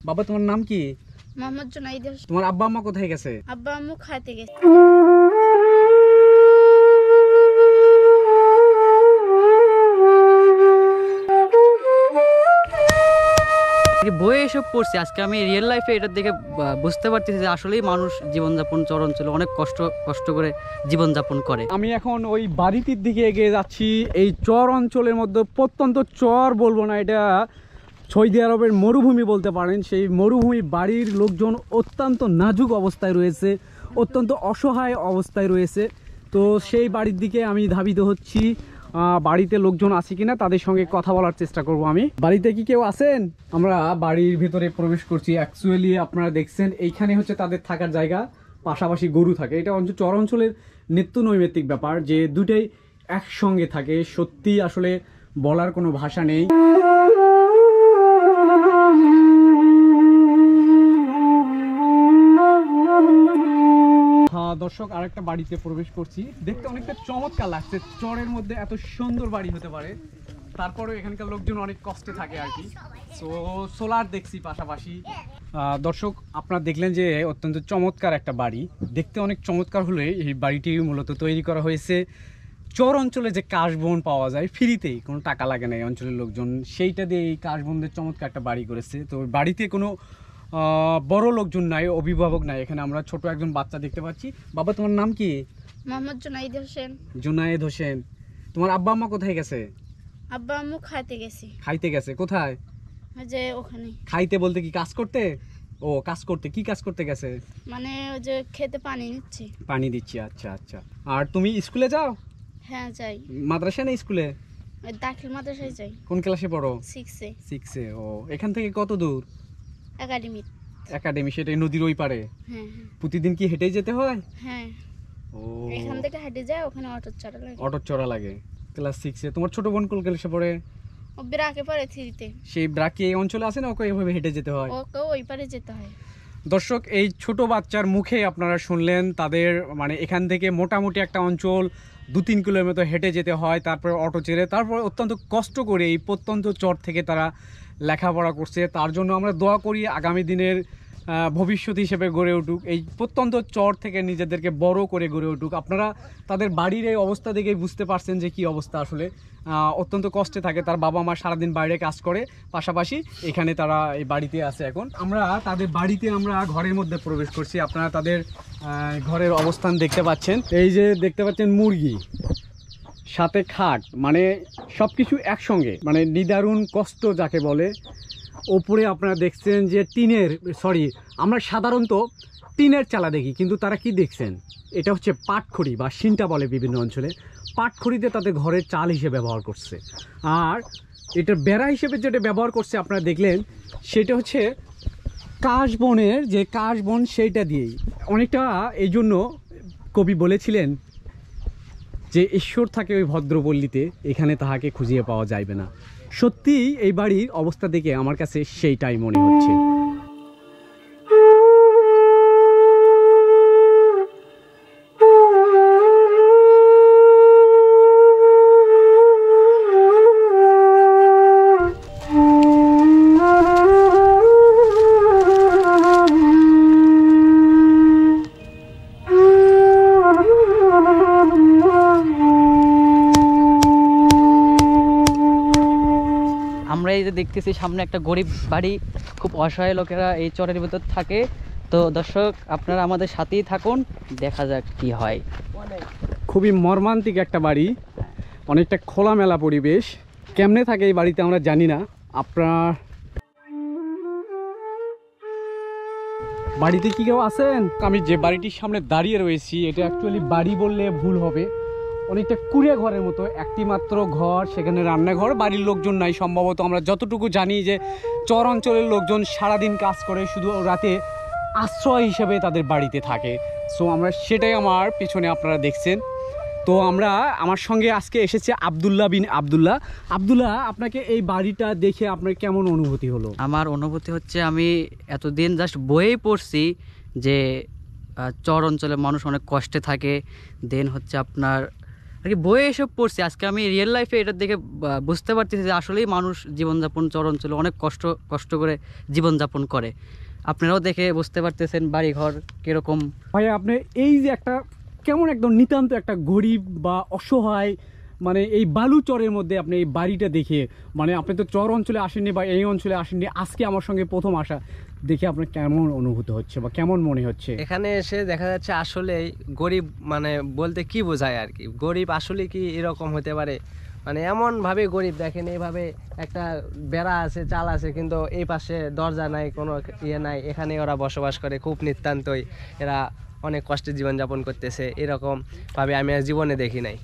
বাবা তোমার নাম কি? মোহাম্মদ জুনাইদ হোসেন। তোমার আব্বা আম্মা কোথায় গেছে? আব্বা আম্মু খাইতে গেছে। বইয়ে এসব পড়ছি, আজকে আমি রিয়েল লাইফে এটার দেখে বুঝতে পারতেছি যে আসলেই মানুষ জীবনযাপন চর অঞ্চলে অনেক কষ্ট করে জীবনযাপন করে। আমি এখন ওই বাড়িটির দিকে এগিয়ে যাচ্ছি। এই চর অঞ্চলের মধ্যে প্রত্যন্ত চর বলবো না, এটা সৌদি আরবের মরুভূমি বলতে পারেন। সেই মরুভূমি বাড়ির লোকজন অত্যন্ত নাজুক অবস্থায় রয়েছে, অত্যন্ত অসহায় অবস্থায় রয়েছে। তো সেই বাড়ির দিকে আমি ধাবিত হচ্ছি। বাড়িতে লোকজন আছে কিনা তাদের সঙ্গে কথা বলার চেষ্টা করব আমি। বাড়িতে কি কেউ আছেন? আমরা বাড়ির ভিতরে প্রবেশ করছি। অ্যাকচুয়ালি আপনারা দেখছেন এইখানে হচ্ছে তাদের থাকার জায়গা, পাশাপাশি গরু থাকে। এটা চর অঞ্চলের নিত্য নৈমিত্তিক ব্যাপার যে দুটোই একসঙ্গে থাকে। সত্যি আসলে বলার কোনো ভাষা নেই। দর্শক, আরেকটা বাড়িতে প্রবেশ করছি। দেখতে অনেকটা চমৎকার লাগছে। চরের মধ্যে এত সুন্দর বাড়ি হতে পারে, তারপরে এখানকার লোকজন অনেক কষ্টে থাকে আর কি। সো সোলার দেখছি পাশাপাশি। দর্শক, আপনারা দেখলেন যে অত্যন্ত চমৎকার একটা বাড়ি। দেখতে অনেক চমৎকার হলে এই বাড়িটি মূলত তৈরি করা হয়েছে চর অঞ্চলে যে কাশবন পাওয়া যায় ফ্রিতেই, কোনো টাকা লাগে না এই অঞ্চলের লোকজন সেইটা দিয়ে এই কাশবনদের চমৎকার একটা বাড়ি করেছে। তো বাড়িতে কোনো বড় লোকজন নাই, অভিভাবক নাই। এখানে আমরা ছোট একজন বাচ্চা দেখতে পাচ্ছি। বাবা তোমার নাম কি? মোহাম্মদ জুনাইদ হোসেন। জুনায়েদ হোসেন। তোমার আব্বা আম্মা কোথায় গেছে? আব্বা আম্মু খাইতে গেছে। খাইতে গেছে? কোথায়? ওই যে ওখানে। খাইতে বলতে কি কাজ করতে? ও কাজ করতে। কি কাজ করতে গেছে? মানে ওই যে খেতে পানি নিচ্ছে। পানি দিচ্ছি। আচ্ছা আচ্ছা। আর তুমি স্কুলে যাও? হ্যাঁ যাই। মাদ্রাসা না স্কুলে? ওই দাখিল মাদ্রাসায় যাই। কোন ক্লাসে পড়ো? 6-এ। 6-এ। ও, এখান থেকে কত দূর? একাডেমি। একাডেমি সেটাই নদীর ওই পারে? হ্যাঁ। প্রতিদিন কি হেঁটেই যেতে হয়? হ্যাঁ। ও, এখান থেকে হেঁটে যায়, ওখানে অটো চড়া লাগে। অটো চড়া লাগে। ক্লাস 6-এ। তোমার ছোট বোন কোন ক্লাসে পড়ে? ও ব্রাকে পড়ে 3-তে। সেই ব্রাকি এই অঞ্চলে আছে না, ওকে এভাবে হেঁটে যেতে হয়? ওকে ওই পারে যেতে হয়। দর্শক, এই ছোট বাচ্চার মুখে আপনারা শুনলেন তাদের মানে এখান থেকে মোটামুটি একটা অঞ্চল 2-3 কিলোমিটার মতো হেঁটে যেতে হয়, তারপর অটো চেড়ে, তারপর অত্যন্ত কষ্ট করে এই প্রত্যন্ত চর থেকে তারা লেখাপড়া করছে। তার জন্য আমরা দোয়া করি আগামী দিনের ভবিষ্যৎ হিসেবে গড়ে উঠুক, এই প্রত্যন্ত চর থেকে নিজেদেরকে বড় করে গড়ে উঠুক। আপনারা তাদের বাড়ির এই অবস্থা দেখেই বুঝতে পারছেন যে কি অবস্থা। আসলে অত্যন্ত কষ্টে থাকে। তার বাবা মা সারাদিন বাইরে কাজ করে, পাশাপাশি এখানে তারা এই বাড়িতে আছে। এখন আমরা তাদের বাড়িতে আমরা ঘরের মধ্যে প্রবেশ করছি। আপনারা তাদের ঘরের অবস্থান দেখতে পাচ্ছেন। এই যে দেখতে পাচ্ছেন মুরগি, সাথে খাট, মানে সব কিছু একসঙ্গে, মানে নিদারুণ কষ্ট যাকে বলে। ওপরে আপনারা দেখছেন যে আমরা সাধারণত টিনের চালা দেখি, কিন্তু তারা কি দেখছেন, এটা হচ্ছে পাটখড়ি বা সিনটা বলে বিভিন্ন অঞ্চলে। পাটখড়িতে তাদের ঘরের চাল হিসেবে ব্যবহার করছে। আর এটার বেড়া হিসেবে যেটা ব্যবহার করছে আপনারা দেখলেন, সেটা হচ্ছে কাশবনের যে কাশবন, সেইটা দিয়েই অনেকটা। এই জন্য কবি বলেছিলেন যে ঈশ্বর থাকে ওই ভদ্রপল্লীতে, এখানে তাহাকে খুঁজিয়ে পাওয়া যাইবে না। সত্যিই এই বাড়ির অবস্থা দেখে আমার কাছে সেইটাই মনে হচ্ছে। আমরা এই যে দেখতেছি সামনে একটা গরিব বাড়ি, খুব অসহায় লোকেরা এই চরের ভিতর থাকে। তো দর্শক, আপনারা আমাদের সাথেই থাকুন, দেখা যাক কি হয়। খুবই মর্মান্তিক একটা বাড়ি, অনেকটা খোলামেলা পরিবেশ। কেমনে থাকে এই বাড়িতে আমরা জানি না। আপনার বাড়িতে কি কেউ আছেন? আমি যে বাড়িটির সামনে দাঁড়িয়ে রয়েছি, এটা অ্যাকচুয়ালি বাড়ি বললে ভুল হবে। অনেকটা কুড়ে ঘরের মতো, একটি মাত্র ঘর, সেখানে রান্নাঘর। বাড়ির লোকজন নাই সম্ভবত। আমরা যতটুকু জানি যে চর অঞ্চলের লোকজন সারাদিন কাজ করে, শুধু রাতে আশ্রয় হিসেবে তাদের বাড়িতে থাকে। সো আমরা সেটাই আমার পিছনে আপনারা দেখছেন। তো আমার সঙ্গে আজকে এসেছে আব্দুল্লাহ বিন আব্দুল্লাহ। আব্দুল্লাহ, আপনাকে এই বাড়িটা দেখে আপনার কেমন অনুভূতি হলো? আমার অনুভূতি হচ্ছে, আমি এতদিন জাস্ট বইয়েই পড়ছি যে চর অঞ্চলে মানুষ অনেক কষ্টে থাকে। দেন হচ্ছে আপনার আর কি বইয়ে এসব পড়ছি, আজকে আমি রিয়েল লাইফে এটা দেখে বুঝতে পারতেছি যে আসলেই মানুষ জীবনযাপন চর অঞ্চলে অনেক কষ্ট করে জীবনযাপন করে। আপনারাও দেখে বুঝতে পারতেছেন বাড়িঘর কীরকম। ভাইয়া আপনি এই যে একটা কেমন একদম নিতান্ত একটা গরিব বা অসহায় মানে এই বালুচরের মধ্যে আপনি এই বাড়িটা দেখে, মানে আপনি তো চর অঞ্চলে আসেননি বা এই অঞ্চলে আসেননি, আজকে আমার সঙ্গে প্রথম আসা দেখে আপনার কেমন অনুভূতি হচ্ছে বা কেমন মনে হচ্ছে? এখানে এসে দেখা যাচ্ছে আসলে গরিব মানে বলতে কি বোঝায় আর কি, গরিব আসলে কি এরকম হতে পারে, মানে এমনভাবে গরিব দেখেন, এইভাবে একটা বেড়া আছে, চাল আছে, কিন্তু এই পাশে দরজা নাই, কোনো ইয়ে নাই, এখানে ওরা বসবাস করে খুব নিতান্তই, এরা অনেক কষ্টে জীবনযাপন করতেছে, এরকম ভাবে আমি আর জীবনে দেখি নাই।